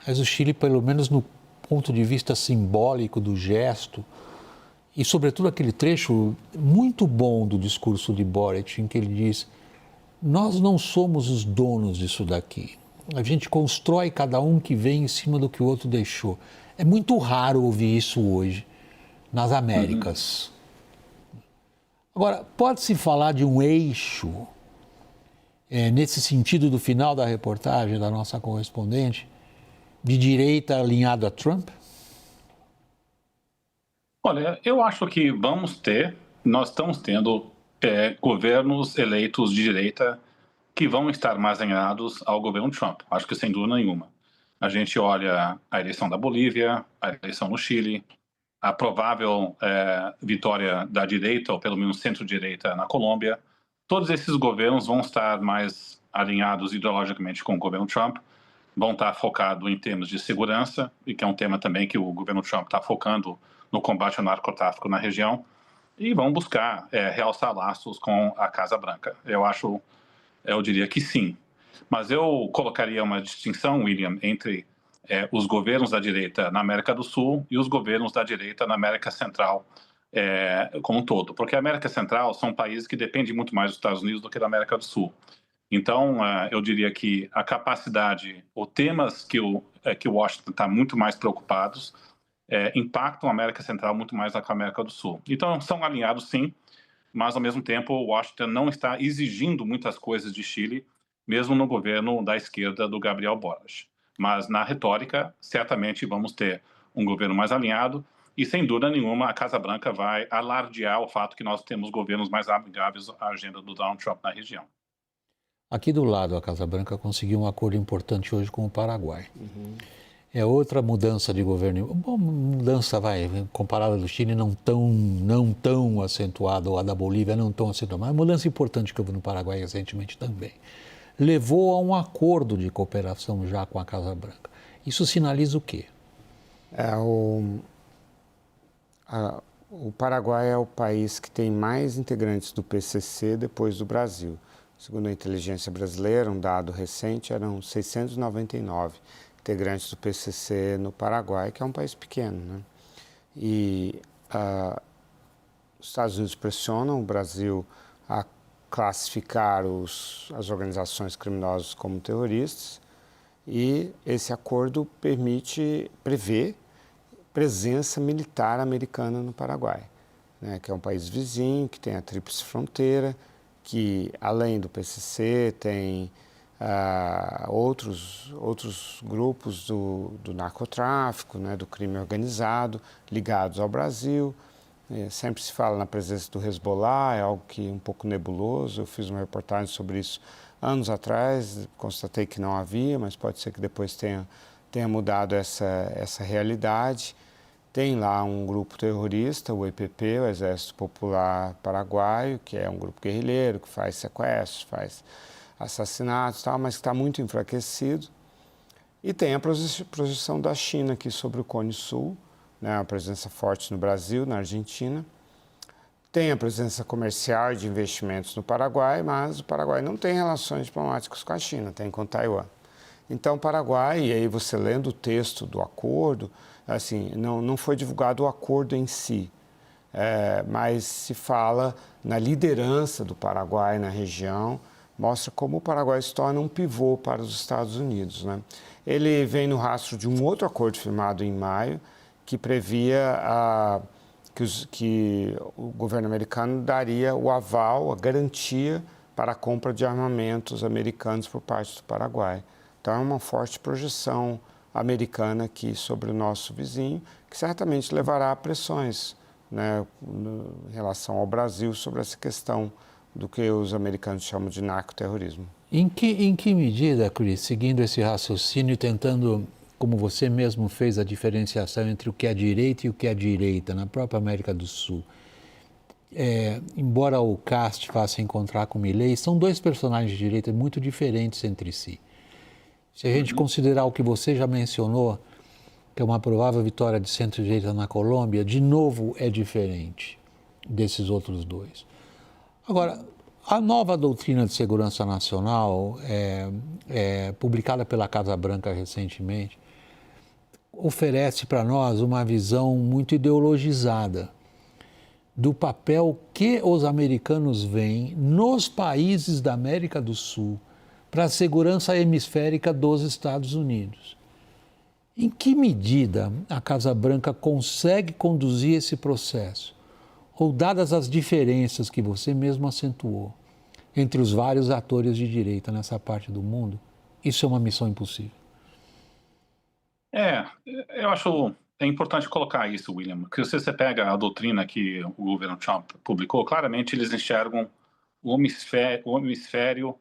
Mas o Chile, pelo menos no ponto de vista simbólico do gesto, e sobretudo aquele trecho muito bom do discurso de Boric, em que ele diz: nós não somos os donos disso daqui, a gente constrói cada um que vem em cima do que o outro deixou. É muito raro ouvir isso hoje nas Américas. Agora, pode-se falar de um eixo, nesse sentido do final da reportagem da nossa correspondente, de direita alinhado a Trump?
Olha, eu acho que nós estamos tendo governos eleitos de direita que vão estar mais alinhados ao governo Trump. Acho que sem dúvida nenhuma. A gente olha a eleição da Bolívia, a eleição no Chile, a provável vitória da direita, ou pelo menos centro-direita, na Colômbia. Todos esses governos vão estar mais alinhados ideologicamente com o governo Trump, vão estar focados em termos de segurança, e que é um tema também que o governo Trump está focando no combate ao narcotráfico na região, e vão buscar realçar laços com a Casa Branca. Eu diria que sim. Mas eu colocaria uma distinção, William, entre os governos da direita na América do Sul e os governos da direita na América Central como um todo. Porque a América Central são países que dependem muito mais dos Estados Unidos do que da América do Sul. Então, eu diria que a capacidade, ou temas que o Washington está muito mais preocupados, impactam a América Central muito mais do que a América do Sul. Então, são alinhados, sim, mas, ao mesmo tempo, o Washington não está exigindo muitas coisas de Chile, mesmo no governo da esquerda do Gabriel Boric. Mas, na retórica, certamente vamos ter um governo mais alinhado e, sem dúvida nenhuma, a Casa Branca vai alardear o fato que nós temos governos mais amigáveis à agenda do Donald Trump na região.
Aqui do lado, a Casa Branca conseguiu um acordo importante hoje com o Paraguai. É outra mudança de governo. Uma mudança, comparada do Chile, não tão acentuada, ou a da Bolívia não tão acentuada, mas uma mudança importante que houve no Paraguai recentemente também. Levou a um acordo de cooperação já com a Casa Branca. Isso sinaliza o quê?
O Paraguai é o país que tem mais integrantes do PCC depois do Brasil. Segundo a inteligência brasileira, um dado recente, eram 699 integrantes do PCC no Paraguai, que é um país pequeno, né? E os Estados Unidos pressionam o Brasil a classificar as organizações criminosas como terroristas, e esse acordo prevê presença militar americana no Paraguai, né? Que é um país vizinho, que tem a tríplice fronteira, que além do PCC tem outros grupos do narcotráfico, né, do crime organizado, ligados ao Brasil. Sempre se fala na presença do Hezbollah, é algo que é um pouco nebuloso. Eu fiz uma reportagem sobre isso anos atrás, constatei que não havia, mas pode ser que depois tenha mudado essa realidade. Tem lá um grupo terrorista, o EPP, o Exército Popular Paraguaio, que é um grupo guerrilheiro, que faz sequestros, faz assassinatos e tal, mas que está muito enfraquecido. E tem a projeção da China aqui sobre o Cone Sul, né, uma presença forte no Brasil, na Argentina. tem a presença comercial e de investimentos no Paraguai, mas o Paraguai não tem relações diplomáticas com a China, tem com Taiwan. Então, o Paraguai, e aí você lendo o texto do acordo, assim, não foi divulgado o acordo em si, mas se fala na liderança do Paraguai na região, mostra como o Paraguai se torna um pivô para os Estados Unidos, né? Ele vem no rastro de um outro acordo firmado em maio, que previa que o governo americano daria o aval, a garantia para a compra de armamentos americanos por parte do Paraguai. Então, é uma forte projeção americana aqui sobre o nosso vizinho, que certamente levará a pressões, né, em relação ao Brasil sobre essa questão do que os americanos chamam de narcoterrorismo.
Em que medida, Chris, seguindo esse raciocínio, tentando, como você mesmo fez, a diferenciação entre o que é direita e o que é direita na própria América do Sul, embora o Cast faça encontrar com Milei, são dois personagens de direita muito diferentes entre si. Se a gente considerar o que você já mencionou, que é uma provável vitória de centro-direita na Colômbia, de novo é diferente desses outros dois. Agora, a nova doutrina de segurança nacional, publicada pela Casa Branca recentemente, oferece para nós uma visão muito ideologizada do papel que os americanos veem nos países da América do Sul para a segurança hemisférica dos Estados Unidos. Em que medida a Casa Branca consegue conduzir esse processo? Ou, dadas as diferenças que você mesmo acentuou entre os vários atores de direita nessa parte do mundo, isso é uma missão impossível?
Eu acho importante colocar isso, William, porque se você pega a doutrina que o governo Trump publicou, claramente eles enxergam o hemisfério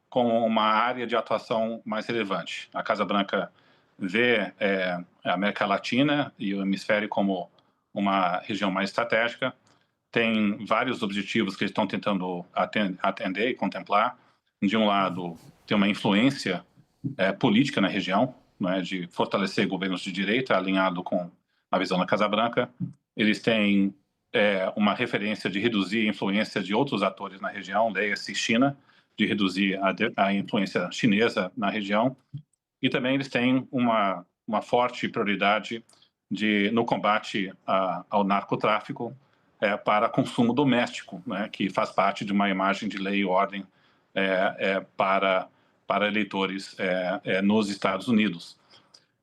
como uma área de atuação mais relevante. A Casa Branca vê a América Latina e o hemisfério como uma região mais estratégica. Tem vários objetivos que eles estão tentando atender e contemplar. De um lado, tem uma influência política na região, né, de fortalecer governos de direita, alinhado com a visão da Casa Branca. Eles têm uma referência de reduzir a influência de outros atores na região, leia-se China, de reduzir a influência chinesa na região. E também eles têm uma forte prioridade no combate ao narcotráfico para consumo doméstico, né, que faz parte de uma imagem de lei e ordem para eleitores nos Estados Unidos.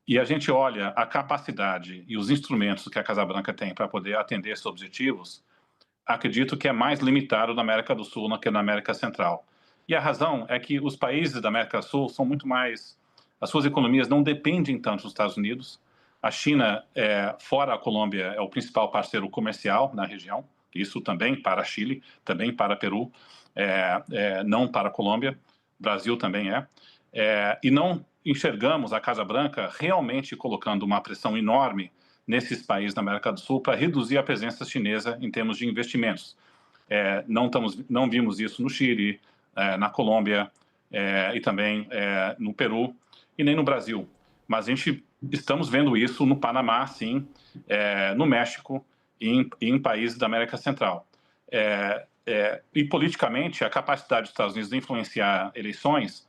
E a gente olha a capacidade e os instrumentos que a Casa Branca tem para poder atender esses objetivos, acredito que é mais limitado na América do Sul do que na América Central. E a razão é que os países da América do Sul são muito mais... As suas economias não dependem tanto dos Estados Unidos. A China, fora a Colômbia, é o principal parceiro comercial na região. Isso também para Chile, também para Peru, não para a Colômbia. Brasil também e não enxergamos a Casa Branca realmente colocando uma pressão enorme nesses países da América do Sul para reduzir a presença chinesa em termos de investimentos. Não vimos isso no Chile, na Colômbia e também no Peru e nem no Brasil. Mas estamos vendo isso no Panamá, sim, no México e em países da América Central. E politicamente, a capacidade dos Estados Unidos de influenciar eleições,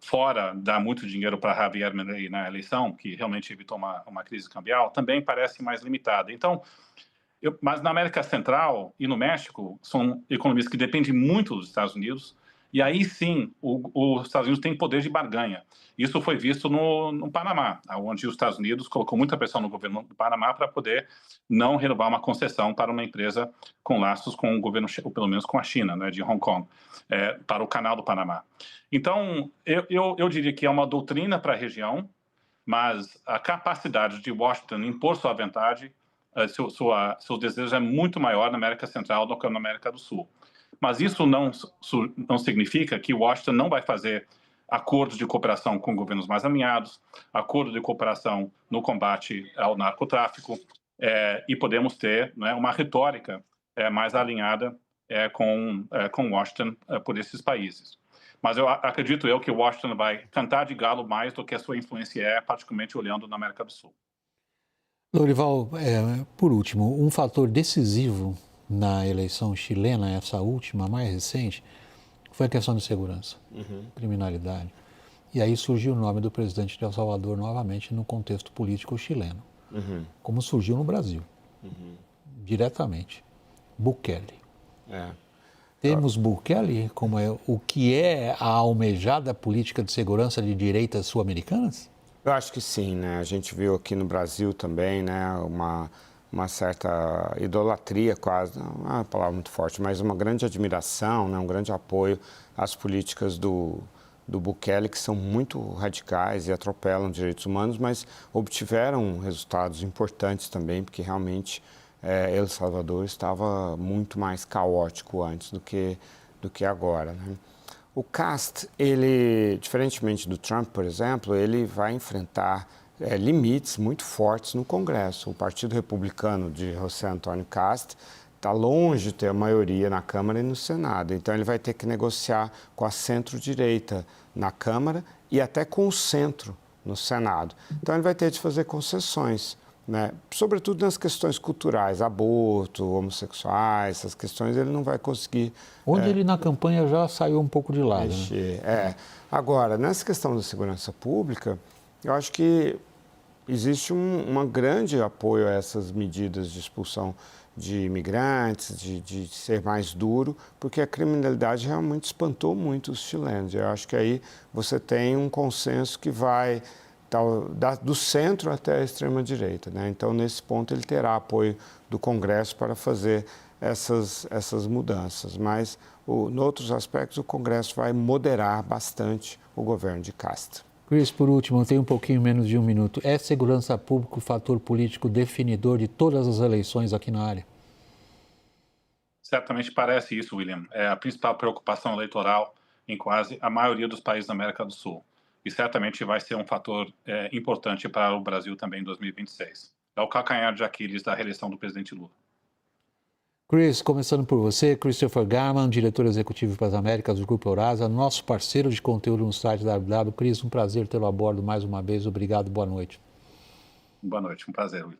fora dar muito dinheiro para Javier Milei na eleição, que realmente evitou uma crise cambial, também parece mais limitada. Então, mas na América Central e no México, são economias que dependem muito dos Estados Unidos, e aí sim os Estados Unidos têm poder de barganha. Isso foi visto no Panamá, onde os Estados Unidos colocou muita pressão no governo do Panamá para poder não renovar uma concessão para uma empresa com laços com o governo, ou pelo menos com a China, né, de Hong Kong, para o canal do Panamá. Então, eu diria que é uma doutrina para a região, mas a capacidade de Washington impor sua vontade, seus desejos é muito maior na América Central do que na América do Sul. Mas isso não significa que Washington não vai fazer acordos de cooperação com governos mais alinhados, acordo de cooperação no combate ao narcotráfico, e podemos ter, né, uma retórica mais alinhada com Washington por esses países. Mas acredito que Washington vai cantar de galo mais do que a sua influência particularmente olhando na América do Sul.
Lourival, por último, um fator decisivo na eleição chilena, essa última, mais recente, foi a questão de segurança, criminalidade. E aí surgiu o nome do presidente de El Salvador novamente no contexto político chileno, como surgiu no Brasil, diretamente, Bukele. Temos Bukele como o que é a almejada política de segurança de direitas sul-americanas?
Eu acho que sim, né? A gente viu aqui no Brasil também, né, uma certa idolatria quase, não é uma palavra muito forte, mas uma grande admiração, né, um grande apoio às políticas do Bukele, que são muito radicais e atropelam direitos humanos, mas obtiveram resultados importantes também, porque realmente El Salvador estava muito mais caótico antes do que agora, né? O Cast, ele, diferentemente do Trump, por exemplo, ele vai enfrentar limites muito fortes no Congresso. O Partido Republicano de José Antônio Cast está longe de ter a maioria na Câmara e no Senado. Então, ele vai ter que negociar com a centro-direita na Câmara e até com o centro no Senado. Então, ele vai ter de fazer concessões, né? Sobretudo nas questões culturais, aborto, homossexuais, essas questões ele não vai conseguir...
Onde ele na campanha já saiu um pouco de lado.
Né? Agora, nessa questão da segurança pública, eu acho que existe um grande apoio a essas medidas de expulsão de imigrantes, de ser mais duro, porque a criminalidade realmente espantou muito os chilenos. Eu acho que aí você tem um consenso que vai do centro até a extrema-direita, né? Então, nesse ponto, ele terá apoio do Congresso para fazer essas mudanças. Mas, em outros aspectos, o Congresso vai moderar bastante o governo de Castro.
Chris, por último, eu tenho um pouquinho menos de um minuto. É segurança pública o fator político definidor de todas as eleições aqui na área?
Certamente parece isso, William. É a principal preocupação eleitoral em quase a maioria dos países da América do Sul. E certamente vai ser um fator importante para o Brasil também em 2026. É o calcanhar de Aquiles da reeleição do presidente Lula.
Chris, começando por você, Christopher Garman, diretor executivo para as Américas do Grupo Eurasa, nosso parceiro de conteúdo no site www. Chris, um prazer tê-lo a bordo mais uma vez. Obrigado, boa noite.
Boa noite, um prazer, William.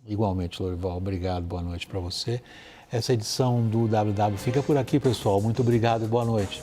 Igualmente, Lorival, obrigado, boa noite para você. Essa edição do WW fica por aqui, pessoal. Muito obrigado e boa noite.